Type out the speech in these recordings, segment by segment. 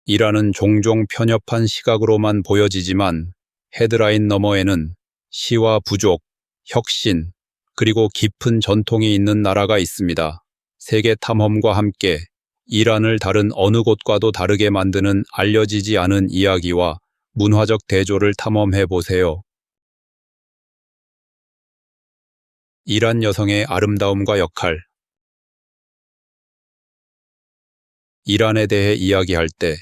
이란은 종종 편협한 시각으로만 보여지지만 헤드라인 너머에는 시와 부족, 혁신, 그리고 깊은 전통이 있는 나라가 있습니다. 세계 탐험과 함께 이란을 다른 어느 곳과도 다르게 만드는 알려지지 않은 이야기와 문화적 대조를 탐험해 보세요. 이란 여성의 아름다움과 역할. 이란에 대해 이야기할 때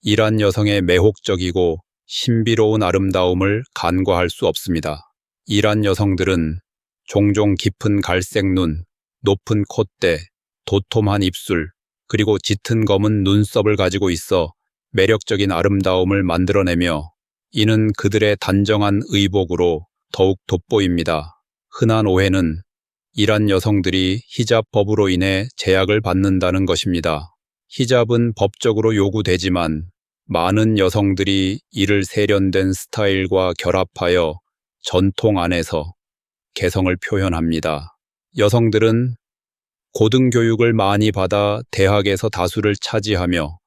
이란 여성의 매혹적이고 신비로운 아름다움을 간과할 수 없습니다. 이란 여성들은 종종 깊은 갈색 눈, 높은 콧대, 도톰한 입술, 그리고 짙은 검은 눈썹을 가지고 있어 매력적인 아름다움을 만들어내며 이는 그들의 단정한 의복으로 더욱 돋보입니다. 흔한 오해는 이란 여성들이 히잡 법으로 인해 제약을 받는다는 것입니다. 히잡은 법적으로 요구되지만 많은 여성들이 이를 세련된 스타일과 결합하여 전통 안에서 개성을 표현합니다. 여성들은 고등교육을 많이 받아 대학에서 다수를 차지하며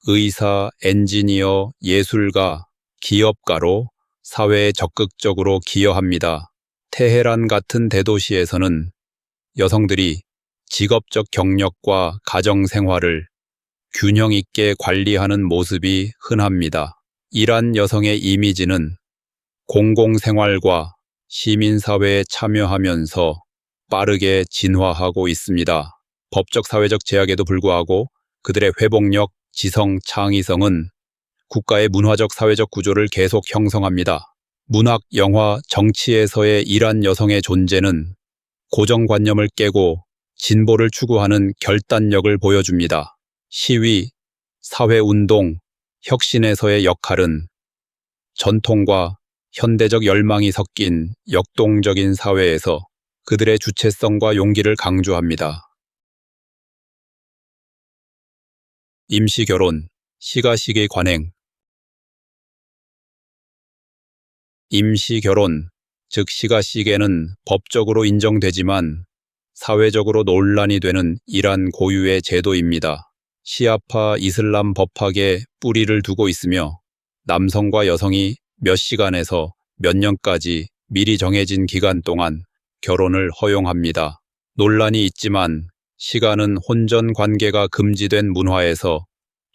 의사, 엔지니어, 예술가, 기업가로 사회에 적극적으로 기여합니다. 테헤란 같은 대도시에서는 여성들이 직업적 경력과 가정 생활을 균형 있게 관리하는 모습이 흔합니다. 이란 여성의 이미지는 공공생활과 시민사회에 참여하면서 빠르게 진화하고 있습니다. 법적 사회적 제약에도 불구하고 그들의 회복력, 지성, 창의성은 국가의 문화적 사회적 구조를 계속 형성합니다. 문학, 영화, 정치에서의 이란 여성의 존재는 고정관념을 깨고 진보를 추구하는 결단력을 보여줍니다. 시위, 사회운동, 혁신에서의 역할은 전통과 현대적 열망이 섞인 역동적인 사회에서 그들의 주체성과 용기를 강조합니다. 임시결혼, 시가식의 관행. 임시결혼, 즉 시가식에는 법적으로 인정되지만 사회적으로 논란이 되는 이란 고유의 제도입니다. 시아파 이슬람 법학에 뿌리를 두고 있으며 남성과 여성이 몇 시간에서 몇 년까지 미리 정해진 기간 동안 결혼을 허용합니다. 논란이 있지만 시가는 혼전 관계가 금지된 문화에서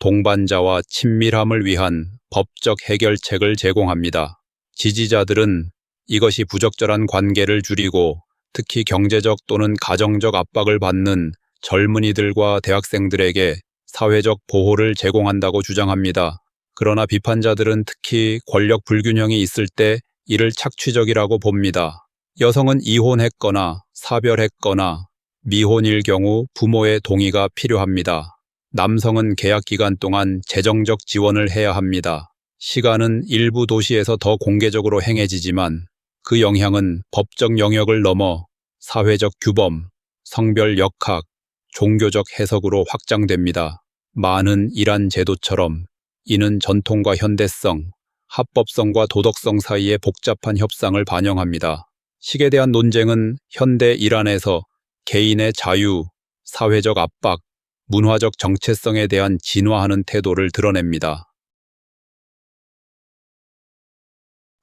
동반자와 친밀함을 위한 법적 해결책을 제공합니다. 지지자들은 이것이 부적절한 관계를 줄이고 특히 경제적 또는 가정적 압박을 받는 젊은이들과 대학생들에게 사회적 보호를 제공한다고 주장합니다. 그러나 비판자들은 특히 권력 불균형이 있을 때 이를 착취적이라고 봅니다. 여성은 이혼했거나 사별했거나 미혼일 경우 부모의 동의가 필요합니다. 남성은 계약 기간 동안 재정적 지원을 해야 합니다. 시가는 일부 도시에서 더 공개적으로 행해지지만 그 영향은 법적 영역을 넘어 사회적 규범, 성별 역학, 종교적 해석으로 확장됩니다. 많은 이란 제도처럼 이는 전통과 현대성, 합법성과 도덕성 사이의 복잡한 협상을 반영합니다. 식에 대한 논쟁은 현대 이란에서 개인의 자유, 사회적 압박, 문화적 정체성에 대한 진화하는 태도를 드러냅니다.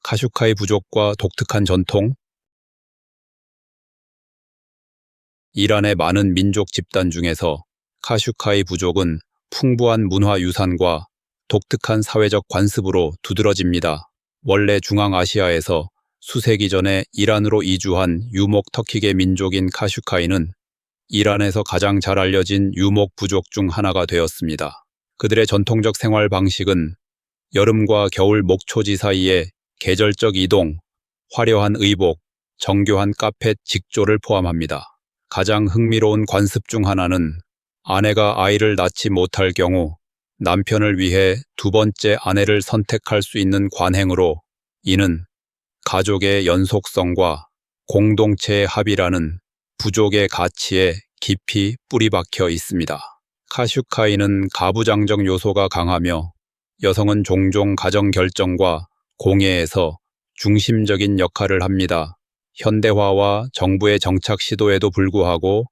카슈카이 부족과 독특한 전통. 이란의 많은 민족 집단 중에서 카슈카이 부족은 풍부한 문화 유산과 독특한 사회적 관습으로 두드러집니다. 원래 중앙아시아에서 수세기 전에 이란으로 이주한 유목 터키계 민족인 카슈카이는 이란에서 가장 잘 알려진 유목 부족 중 하나가 되었습니다. 그들의 전통적 생활 방식은 여름과 겨울 목초지 사이에 계절적 이동, 화려한 의복, 정교한 카펫 직조를 포함합니다. 가장 흥미로운 관습 중 하나는 아내가 아이를 낳지 못할 경우 남편을 위해 두 번째 아내를 선택할 수 있는 관행으로 이는 가족의 연속성과 공동체의 합이라는 부족의 가치에 깊이 뿌리박혀 있습니다. 카슈카이는 가부장적 요소가 강하며 여성은 종종 가정 결정과 공예에서 중심적인 역할을 합니다. 현대화와 정부의 정착 시도에도 불구하고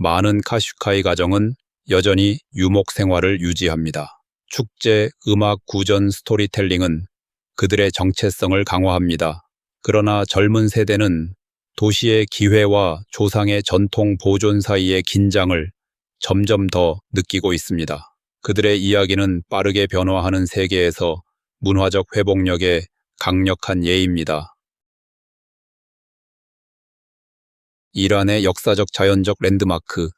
많은 카슈카이 가정은 여전히 유목 생활을 유지합니다. 축제, 음악, 구전, 스토리텔링은 그들의 정체성을 강화합니다. 그러나 젊은 세대는 도시의 기회와 조상의 전통 보존 사이의 긴장을 점점 더 느끼고 있습니다. 그들의 이야기는 빠르게 변화하는 세계에서 문화적 회복력의 강력한 예입니다. 이란의 역사적 자연적 랜드마크.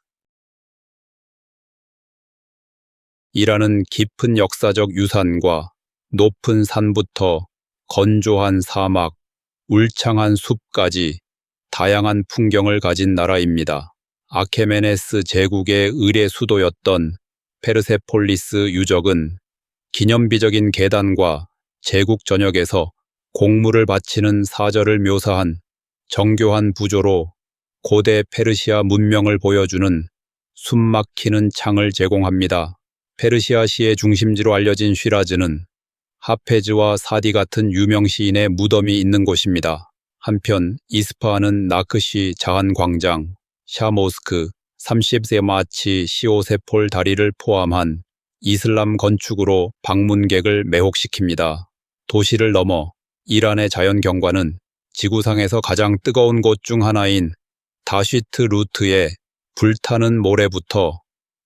이란은 깊은 역사적 유산과 높은 산부터 건조한 사막, 울창한 숲까지 다양한 풍경을 가진 나라입니다. 아케메네스 제국의 의례 수도였던 페르세폴리스 유적은 기념비적인 계단과 제국 전역에서 공물을 바치는 사절을 묘사한 정교한 부조로 고대 페르시아 문명을 보여주는 숨막히는 창을 제공합니다. 페르시아 시의 중심지로 알려진 쉬라즈는 하페즈와 사디 같은 유명 시인의 무덤이 있는 곳입니다. 한편 이스파한은 나크시 자한 광장, 샤모스크, 30세마치 시오세폴 다리를 포함한 이슬람 건축으로 방문객을 매혹시킵니다. 도시를 넘어 이란의 자연 경관은 지구상에서 가장 뜨거운 곳 중 하나인 다쉬트 루트의 불타는 모래부터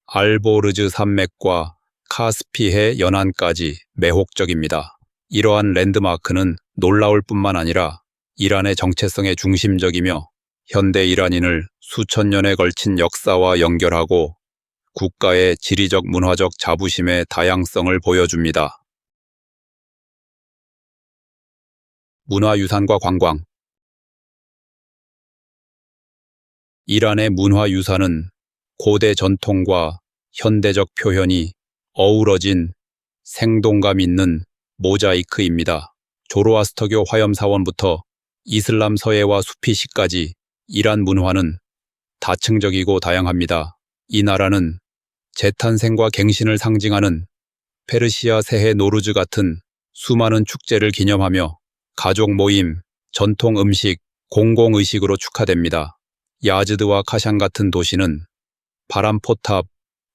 알보르즈 산맥과 카스피해 연안까지 매혹적입니다. 이러한 랜드마크는 놀라울 뿐만 아니라 이란의 정체성의 중심적이며 현대 이란인을 수천 년에 걸친 역사와 연결하고 국가의 지리적 문화적 자부심의 다양성을 보여줍니다. 문화유산과 관광. 이란의 문화유산은 고대 전통과 현대적 표현이 어우러진 생동감 있는 모자이크입니다. 조로아스터교 화엄사원부터 이슬람 서예와 수피시까지 이란 문화는 다층적이고 다양합니다. 이 나라는 재탄생과 갱신을 상징하는 페르시아 새해 노르즈 같은 수많은 축제를 기념하며 가족 모임, 전통 음식, 공공의식으로 축하됩니다. 야즈드와 카샨 같은 도시는 바람포탑,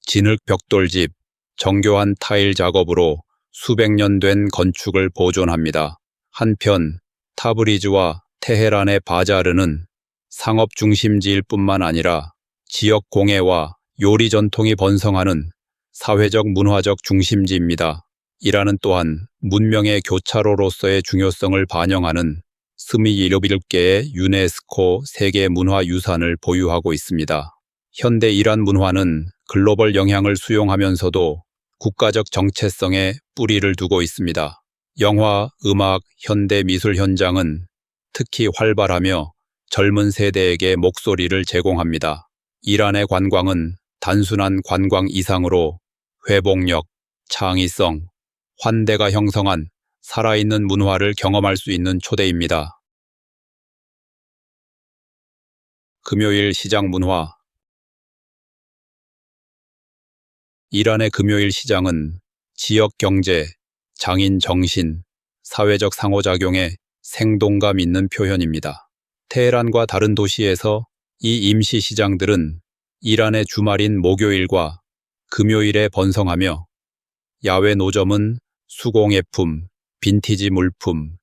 진흙 벽돌집, 정교한 타일 작업으로 수백 년 된 건축을 보존합니다. 한편 타브리즈와 테헤란의 바자르는 상업 중심지일 뿐만 아니라 지역 공예와 요리 전통이 번성하는 사회적 문화적 중심지입니다. 이란은 또한 문명의 교차로로서의 중요성을 반영하는 스미일요빌계의 유네스코 세계문화유산을 보유하고 있습니다. 현대 이란 문화는 글로벌 영향을 수용하면서도 국가적 정체성에 뿌리를 두고 있습니다. 영화, 음악, 현대 미술 현장은 특히 활발하며 젊은 세대에게 목소리를 제공합니다. 이란의 관광은 단순한 관광 이상으로 회복력, 창의성, 환대가 형성한 살아있는 문화를 경험할 수 있는 초대입니다. 금요일 시장 문화. 이란의 금요일 시장은 지역 경제, 장인 정신, 사회적 상호작용의 생동감 있는 표현입니다. 테헤란과 다른 도시에서 이 임시 시장들은 이란의 주말인 목요일과 금요일에 번성하며 야외 노점은 수공예품, 빈티지 물품,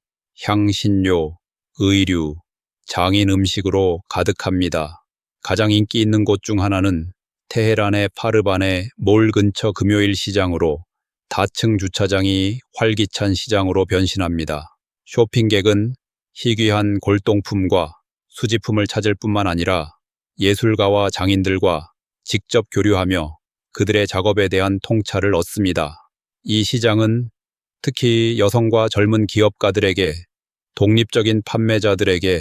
향신료, 의류, 장인 음식으로 가득합니다. 가장 인기 있는 곳 중 하나는 테헤란의 파르반의 몰 근처 금요일 시장으로 다층 주차장이 활기찬 시장으로 변신합니다. 쇼핑객은 희귀한 골동품과 수집품을 찾을 뿐만 아니라 예술가와 장인들과 직접 교류하며 그들의 작업에 대한 통찰을 얻습니다. 이 시장은 특히 여성과 젊은 기업가들에게, 독립적인 판매자들에게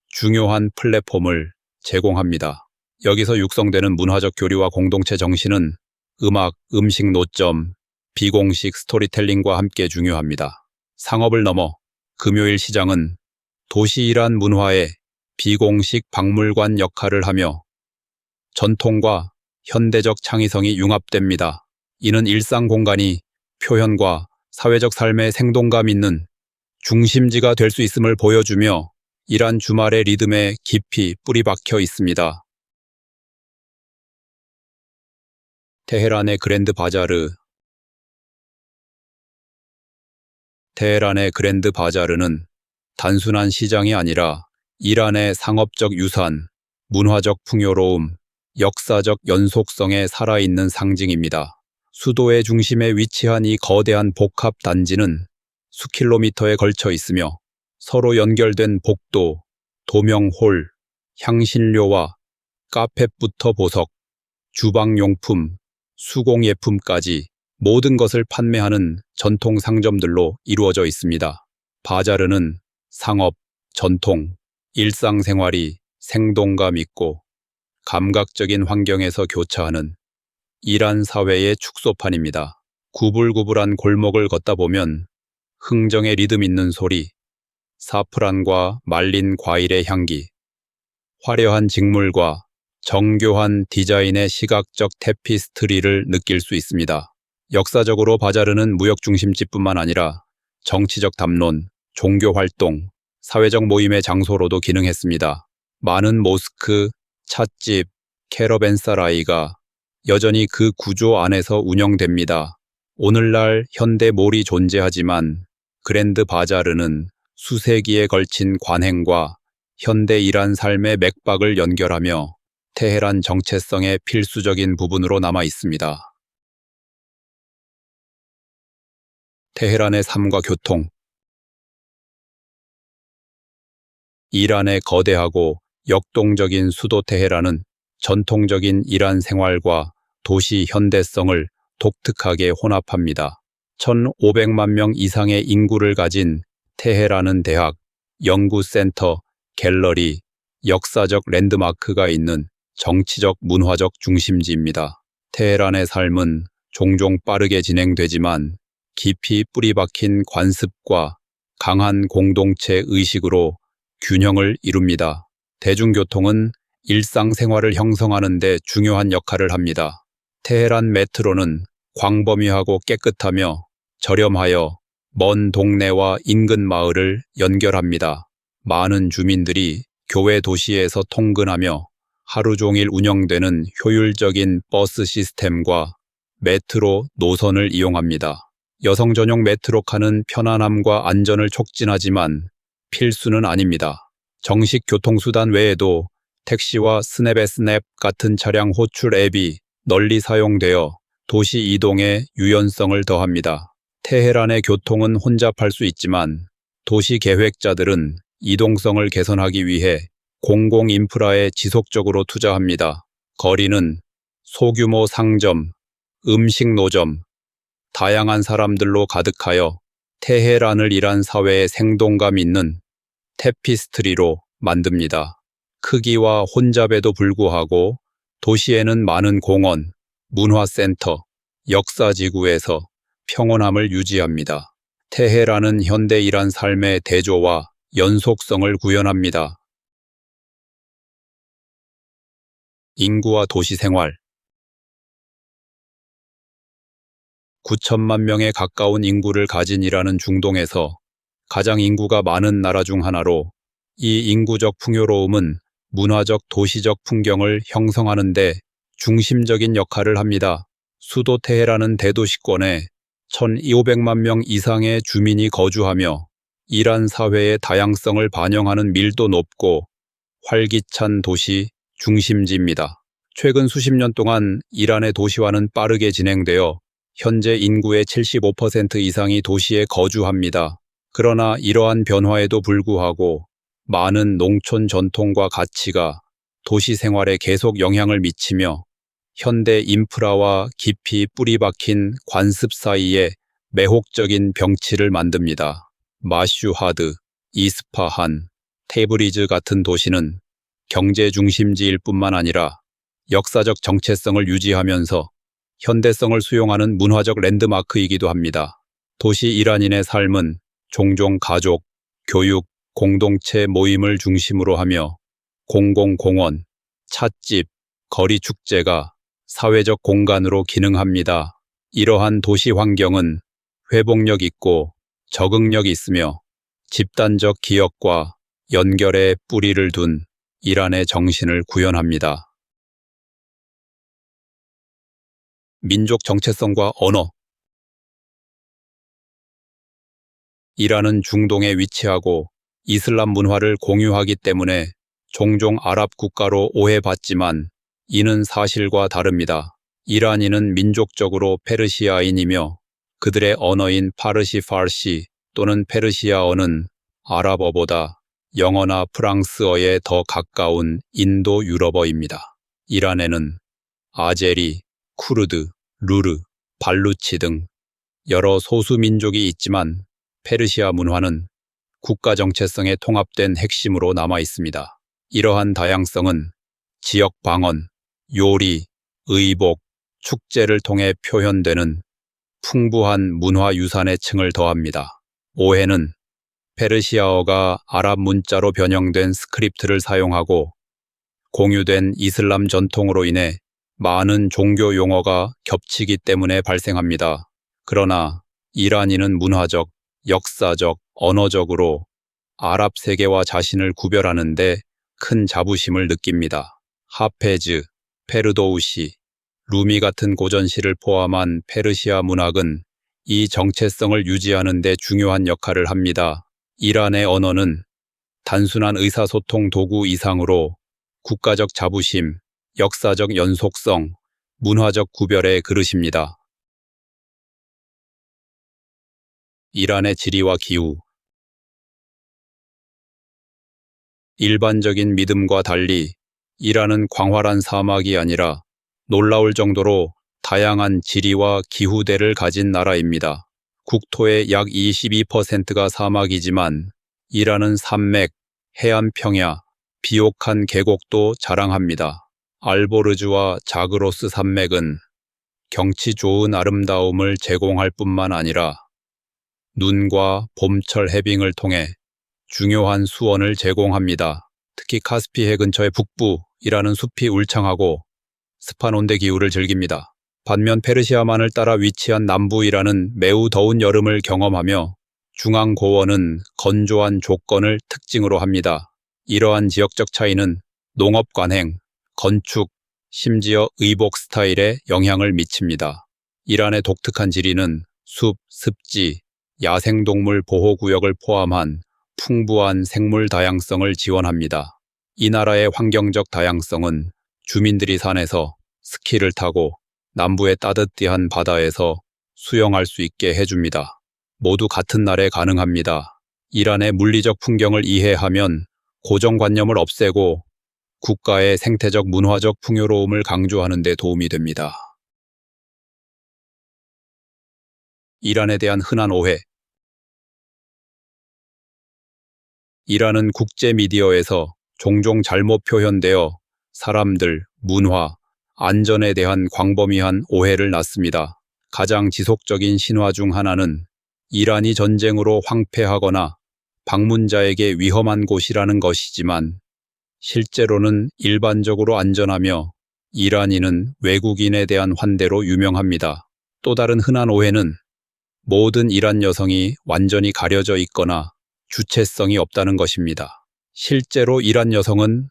중요한 플랫폼을 제공합니다. 여기서 육성되는 문화적 교류와 공동체 정신은 음악, 음식 노점, 비공식 스토리텔링과 함께 중요합니다. 상업을 넘어 금요일 시장은 도시 이란 문화의 비공식 박물관 역할을 하며 전통과 현대적 창의성이 융합됩니다. 이는 일상 공간이 표현과 사회적 삶의 생동감 있는 중심지가 될 수 있음을 보여주며 이란 주말의 리듬에 깊이 뿌리 박혀 있습니다. 테헤란의 그랜드 바자르. 테헤란의 그랜드 바자르는 단순한 시장이 아니라 이란의 상업적 유산, 문화적 풍요로움, 역사적 연속성에 살아있는 상징입니다. 수도의 중심에 위치한 이 거대한 복합 단지는 수킬로미터에 걸쳐 있으며 서로 연결된 복도, 도명홀, 향신료와 카펫부터 보석, 주방용품, 수공예품까지 모든 것을 판매하는 전통 상점들로 이루어져 있습니다. 바자르는 상업, 전통, 일상생활이 생동감 있고 감각적인 환경에서 교차하는 이란 사회의 축소판입니다. 구불구불한 골목을 걷다 보면 흥정의 리듬 있는 소리, 사프란과 말린 과일의 향기, 화려한 직물과 정교한 디자인의 시각적 테피스트리를 느낄 수 있습니다. 역사적으로 바자르는 무역 중심지뿐만 아니라 정치적 담론, 종교 활동, 사회적 모임의 장소로도 기능했습니다. 많은 모스크, 찻집, 캐러밴사라이가 여전히 그 구조 안에서 운영됩니다. 오늘날 현대몰이 존재하지만 그랜드 바자르는 수세기에 걸친 관행과 현대 이란 삶의 맥박을 연결하며 테헤란 정체성의 필수적인 부분으로 남아 있습니다. 테헤란의 삶과 교통. 이란의 거대하고 역동적인 수도 테헤란은 전통적인 이란 생활과 도시 현대성을 독특하게 혼합합니다. 1,500만 명 이상의 인구를 가진 테헤란은 대학, 연구센터, 갤러리, 역사적 랜드마크가 있는 정치적 문화적 중심지입니다. 테헤란의 삶은 종종 빠르게 진행되지만 깊이 뿌리 박힌 관습과 강한 공동체 의식으로 균형을 이룹니다. 대중교통은 일상생활을 형성하는 데 중요한 역할을 합니다. 테헤란 메트로는 광범위하고 깨끗하며 저렴하여 먼 동네와 인근 마을을 연결합니다. 많은 주민들이 교외 도시에서 통근하며 하루 종일 운영되는 효율적인 버스 시스템과 메트로 노선을 이용합니다. 여성 전용 메트로카는 편안함과 안전을 촉진하지만 필수는 아닙니다. 정식 교통수단 외에도 택시와 스냅앤스냅 같은 차량 호출 앱이 널리 사용되어 도시 이동에 유연성을 더합니다. 테헤란의 교통은 혼잡할 수 있지만 도시 계획자들은 이동성을 개선하기 위해 공공 인프라에 지속적으로 투자합니다. 거리는 소규모 상점, 음식 노점, 다양한 사람들로 가득하여 테헤란을 이란 사회의 생동감 있는 테피스트리로 만듭니다. 크기와 혼잡에도 불구하고 도시에는 많은 공원, 문화센터, 역사지구에서 평온함을 유지합니다. 테헤란은 현대 이란 삶의 대조와 연속성을 구현합니다. 인구와 도시 생활. 9천만 명에 가까운 인구를 가진 이란은 중동에서 가장 인구가 많은 나라 중 하나로 이 인구적 풍요로움은 문화적 도시적 풍경을 형성하는 데 중심적인 역할을 합니다. 수도 테헤란은 대도시권에 1,500만 명 이상의 주민이 거주하며 이란 사회의 다양성을 반영하는 밀도 높고 활기찬 도시 중심지입니다. 최근 수십 년 동안 이란의 도시화는 빠르게 진행되어 현재 인구의 75% 이상이 도시에 거주합니다. 그러나 이러한 변화에도 불구하고 많은 농촌 전통과 가치가 도시 생활에 계속 영향을 미치며 현대 인프라와 깊이 뿌리 박힌 관습 사이에 매혹적인 병치를 만듭니다. 마슈하드, 이스파한, 테브리즈 같은 도시는 경제 중심지일 뿐만 아니라 역사적 정체성을 유지하면서 현대성을 수용하는 문화적 랜드마크이기도 합니다. 도시 이란인의 삶은 종종 가족, 교육, 공동체 모임을 중심으로 하며 공공공원, 찻집, 거리 축제가 사회적 공간으로 기능합니다. 이러한 도시 환경은 회복력 있고 적응력 있으며 집단적 기억과 연결에 뿌리를 둔 이란의 정신을 구현합니다. 민족 정체성과 언어. 이란은 중동에 위치하고 이슬람 문화를 공유하기 때문에 종종 아랍 국가로 오해받지만 이는 사실과 다릅니다. 이란인은 민족적으로 페르시아인이며 그들의 언어인 파르시 또는 페르시아어는 아랍어보다 영어나 프랑스어에 더 가까운 인도 유럽어입니다. 이란에는 아제리, 쿠르드, 루르, 발루치 등 여러 소수 민족이 있지만 페르시아 문화는 국가 정체성에 통합된 핵심으로 남아 있습니다. 이러한 다양성은 지역 방언, 요리, 의복, 축제를 통해 표현되는 풍부한 문화 유산의 층을 더합니다. 오해는 페르시아어가 아랍 문자로 변형된 스크립트를 사용하고 공유된 이슬람 전통으로 인해 많은 종교 용어가 겹치기 때문에 발생합니다. 그러나 이란인은 문화적, 역사적, 언어적으로 아랍 세계와 자신을 구별하는 데 큰 자부심을 느낍니다. 하페즈, 페르도우시, 루미 같은 고전시를 포함한 페르시아 문학은 이 정체성을 유지하는 데 중요한 역할을 합니다. 이란의 언어는 단순한 의사소통 도구 이상으로 국가적 자부심, 역사적 연속성, 문화적 구별의 그릇입니다. 이란의 지리와 기후. 일반적인 믿음과 달리 이란은 광활한 사막이 아니라 놀라울 정도로 다양한 지리와 기후대를 가진 나라입니다. 국토의 약 22%가 사막이지만 이란은 산맥, 해안 평야, 비옥한 계곡도 자랑합니다. 알보르즈와 자그로스 산맥은 경치 좋은 아름다움을 제공할 뿐만 아니라 눈과 봄철 해빙을 통해 중요한 수원을 제공합니다. 특히 카스피해 근처의 북부이라는 숲이 울창하고 습한 온대 기후를 즐깁니다. 반면 페르시아만을 따라 위치한 남부이란은 매우 더운 여름을 경험하며 중앙 고원은 건조한 조건을 특징으로 합니다. 이러한 지역적 차이는 농업 관행, 건축, 심지어 의복 스타일에 영향을 미칩니다. 이란의 독특한 지리는 숲, 습지, 야생동물 보호구역을 포함한 풍부한 생물 다양성을 지원합니다. 이 나라의 환경적 다양성은 주민들이 산에서 스키를 타고 남부의 따뜻한 바다에서 수영할 수 있게 해줍니다. 모두 같은 날에 가능합니다. 이란의 물리적 풍경을 이해하면 고정관념을 없애고 국가의 생태적 문화적 풍요로움을 강조하는 데 도움이 됩니다. 이란에 대한 흔한 오해. 이란은 국제 미디어에서 종종 잘못 표현되어 사람들, 문화, 안전에 대한 광범위한 오해를 낳습니다. 가장 지속적인 신화 중 하나는 이란이 전쟁으로 황폐하거나 방문자에게 위험한 곳이라는 것이지만 실제로는 일반적으로 안전하며 이란인은 외국인에 대한 환대로 유명합니다. 또 다른 흔한 오해는 모든 이란 여성이 완전히 가려져 있거나 주체성이 없다는 것입니다. 실제로 이란 여성은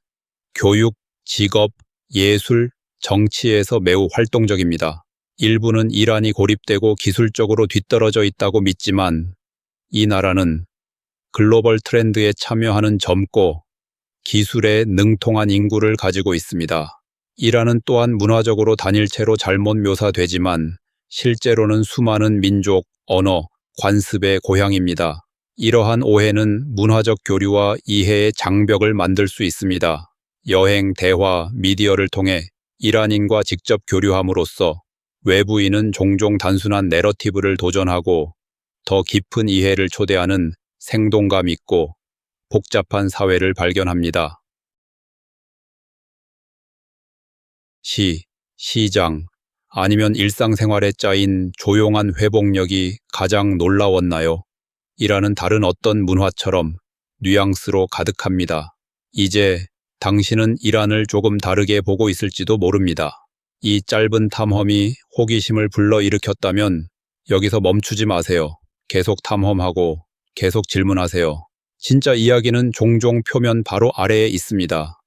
교육, 직업, 예술, 정치에서 매우 활동적입니다. 일부는 이란이 고립되고 기술적으로 뒤떨어져 있다고 믿지만 이 나라는 글로벌 트렌드에 참여하는 젊고 기술에 능통한 인구를 가지고 있습니다. 이란은 또한 문화적으로 단일체로 잘못 묘사되지만 실제로는 수많은 민족, 언어, 관습의 고향입니다. 이러한 오해는 문화적 교류와 이해의 장벽을 만들 수 있습니다. 여행, 대화, 미디어를 통해 이란인과 직접 교류함으로써 외부인은 종종 단순한 내러티브를 도전하고 더 깊은 이해를 초대하는 생동감 있고 복잡한 사회를 발견합니다. 시장, 아니면 일상생활에 짜인 조용한 회복력이 가장 놀라웠나요? 이란은 다른 어떤 문화처럼 뉘앙스로 가득합니다. 이제 당신은 이란을 조금 다르게 보고 있을지도 모릅니다. 이 짧은 탐험이 호기심을 불러일으켰다면 여기서 멈추지 마세요. 계속 탐험하고 계속 질문하세요. 진짜 이야기는 종종 표면 바로 아래에 있습니다.